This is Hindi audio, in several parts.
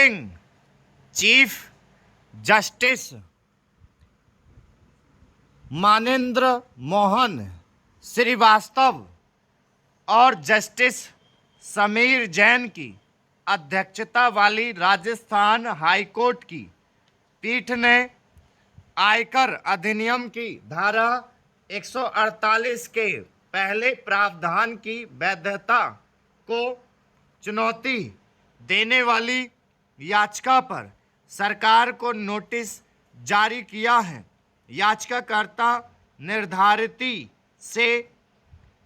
Sitting chief justice Manindra Mohan Srivastava और जस्टिस समीर जैन की अध्यक्षता वाली राजस्थान हाईकोर्ट की पीठ ने आयकर अधिनियम की धारा 148 के पहले प्रावधान की वैधता को चुनौती देने वाली याचिका पर सरकार को नोटिस जारी किया है। याचिकाकर्ता निर्धारित से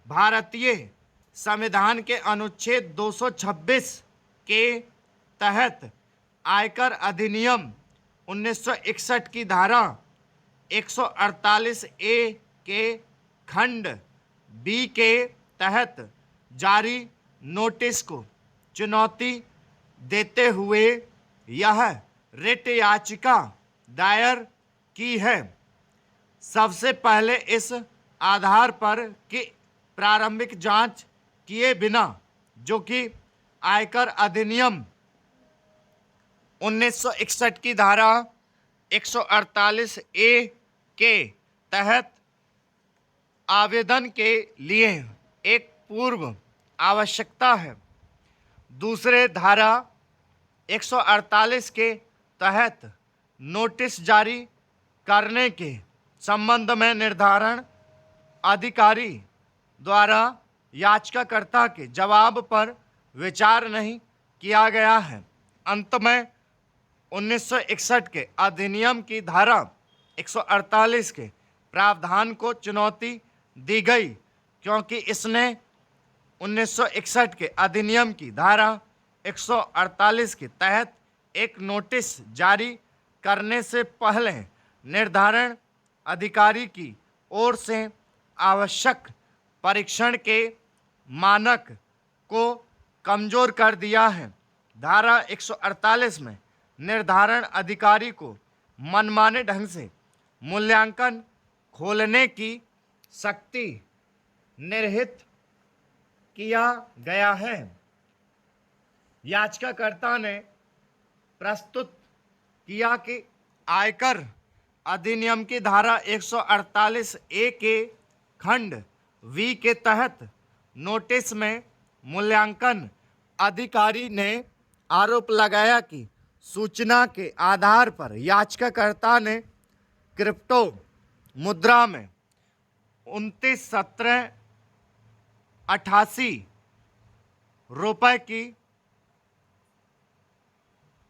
भारतीय संविधान के अनुच्छेद 226 के तहत आयकर अधिनियम 1961 की धारा 148 ए के खंड बी के तहत जारी नोटिस को चुनौती देते हुए यह रिट याचिका दायर की है। सबसे पहले इस आधार पर कि प्रारंभिक जांच किए बिना, जो कि आयकर अधिनियम 1961 की धारा 148 ए के तहत आवेदन के लिए एक पूर्व आवश्यकता है। दूसरे धारा 148 के तहत नोटिस जारी करने के संबंध में निर्धारण अधिकारी द्वारा याचिकाकर्ता के जवाब पर विचार नहीं किया गया है। अंत में 1961 के अधिनियम की धारा 148 के प्रावधान को चुनौती दी गई, क्योंकि इसने 1961 के अधिनियम की धारा 148 के तहत एक नोटिस जारी करने से पहले निर्धारण अधिकारी की ओर से आवश्यक परीक्षण के मानक को कमजोर कर दिया है। धारा 148 में निर्धारण अधिकारी को मनमाने ढंग से मूल्यांकन खोलने की शक्ति निहित किया गया है। याचिकाकर्ता ने प्रस्तुत किया कि आयकर अधिनियम की धारा 148 ए के खंड वी के तहत नोटिस में मूल्यांकन अधिकारी ने आरोप लगाया कि सूचना के आधार पर याचिकाकर्ता ने क्रिप्टो मुद्रा में 29,1788 रुपए की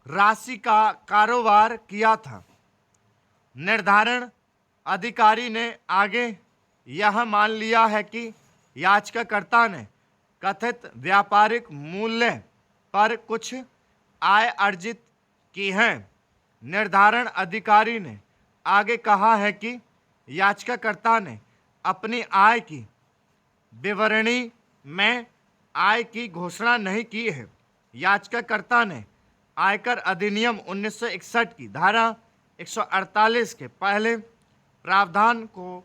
राशि का कारोबार किया था। निर्धारण अधिकारी ने आगे यह मान लिया है कि याचिकाकर्ता ने कथित व्यापारिक मूल्य पर कुछ आय अर्जित की है। निर्धारण अधिकारी ने आगे कहा है कि याचिकाकर्ता ने अपनी आय की विवरणी में आय की घोषणा नहीं की है। याचिकाकर्ता ने आयकर अधिनियम 1961 की धारा 148 के पहले प्रावधान को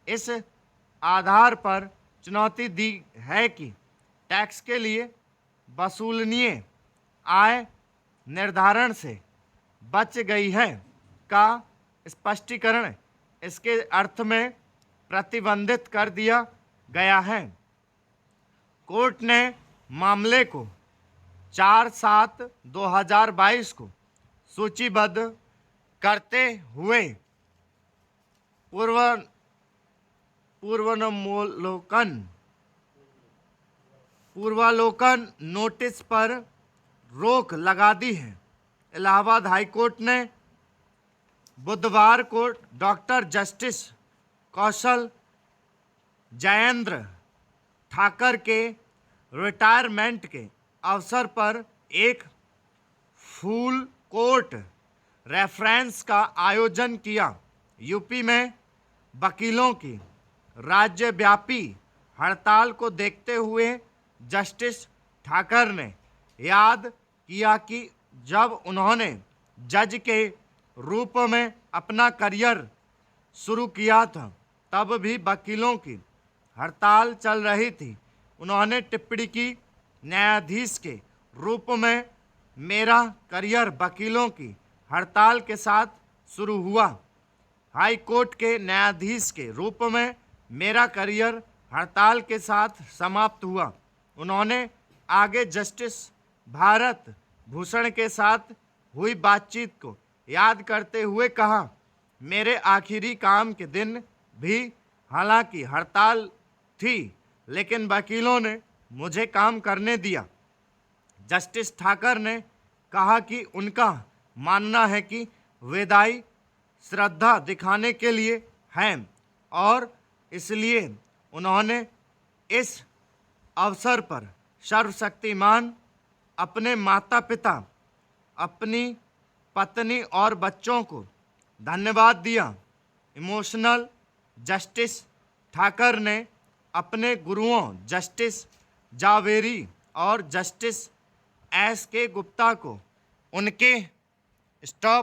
इस आधार पर चुनौती दी है कि टैक्स के लिए वसूलनीय आय निर्धारण से बच गई है का स्पष्टीकरण इसके अर्थ में प्रतिबंधित कर दिया गया है। कोर्ट ने मामले को 4/7/2022 को सूचीबद्ध करते हुए पूर्वालोकन नोटिस पर रोक लगा दी है। इलाहाबाद हाईकोर्ट ने बुधवार को डॉक्टर जस्टिस कौशल जयेंद्र ठाकर के रिटायरमेंट के अवसर पर एक फुल कोर्ट रेफरेंस का आयोजन किया। यूपी में वकीलों की राज्यव्यापी हड़ताल को देखते हुए जस्टिस ठाकर ने याद किया कि जब उन्होंने जज के रूप में अपना करियर शुरू किया था तब भी वकीलों की हड़ताल चल रही थी। उन्होंने टिप्पणी की, न्यायाधीश के रूप में मेरा करियर वकीलों की हड़ताल के साथ शुरू हुआ। हाई कोर्ट के न्यायाधीश के रूप में मेरा करियर हड़ताल के साथ समाप्त हुआ। उन्होंने आगे जस्टिस भारत भूषण के साथ हुई बातचीत को याद करते हुए कहा, मेरे आखिरी काम के दिन भी हालांकि हड़ताल थी, लेकिन वकीलों ने मुझे काम करने दिया। जस्टिस ठाकर ने कहा कि उनका मानना है कि विदाई श्रद्धा दिखाने के लिए है और इसलिए उन्होंने इस अवसर पर सर्वशक्तिमान अपने माता पिता, अपनी पत्नी और बच्चों को धन्यवाद दिया। इमोशनल जस्टिस ठाकर ने अपने गुरुओं जस्टिस जावेरी और जस्टिस एस के गुप्ता को उनके स्टॉप